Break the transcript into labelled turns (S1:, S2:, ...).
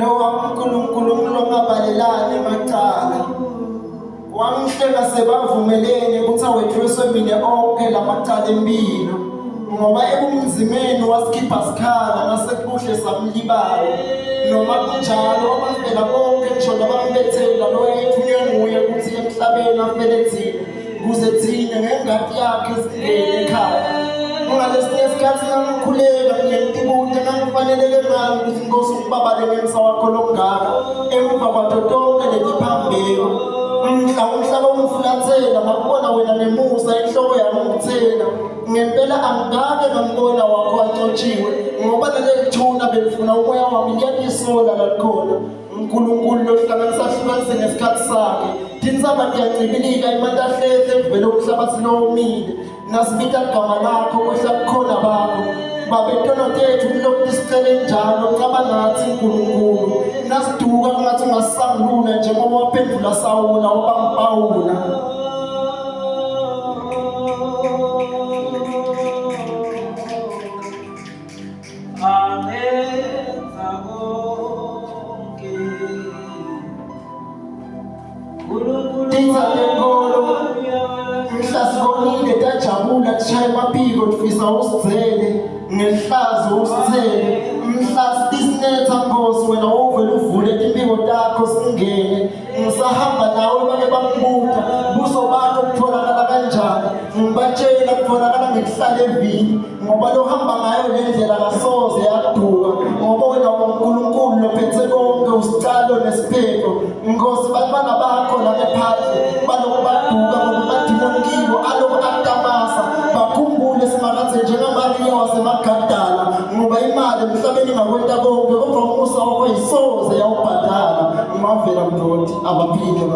S1: lo wankulunkulu ngilongabalelane macala wangihlela sebavumelene ukuthi awethweswe mina onke lamacala empilo ngoba ebumzimeni wasikhipha sikhala nasekuhle samlibala noma kunjalo abafela bonke ngisho nabambethela lo yayithunywe nguye ukuthi emhlabeni afele thina kuze thina ngengadi yakhe singene ekhaya ngalesinye isikhathi ngikhuleka ngiyentibude nangifaneleke ngami ukuthi Nkosi ukubabale ngemsa wakho longaka emva kwato tonke letiphambeko umhlaba ungifulathela ngakubona wena nemusa enhloko yami ngithena ngempela angikake ngambona wakho wacotshiwe ngoba lelithuna belifuna umoya wami liyabisola lalikhona uNkulunkulu lohlanganisa hlukanise ngesikhathi sakhe thinsaba ndiyancibilika imantahleze vele umhlaba silomile nasibita igama lakho kwehla kukhona bakho babetono tethu kulokhu sicele njalo ncaba nathi uNkulunkulu nasiduka kungathi ungasangulula njengoba waphendula Sawula wabangipawula Mhlazikonile tajabula kushaya amaphiko tufisa usizele ngehlazo usithele mhlazi isinetha Nkosi wena wovela uvule impiko takho singene ngisahamba nawe bake bambuka buso bakho kutholakala kanjani ngibatshela kutholakala ngekuhlala evini ngoba lo hamba ngayo lendlela kasoze yaduka ngoba wena uNkulunkulu lophethe konke usicalo nesiphetho Nkosi bantwana bakho la ephandle balokubaduka ngoba badimoni kibo aloku atamasa bakhumbule simakathe njengaMariya waseMagdala ngoba imali emhlabeni ngakwenta konke kodwa umusa wakho isoze yawubhadala umavela mdodi abaphile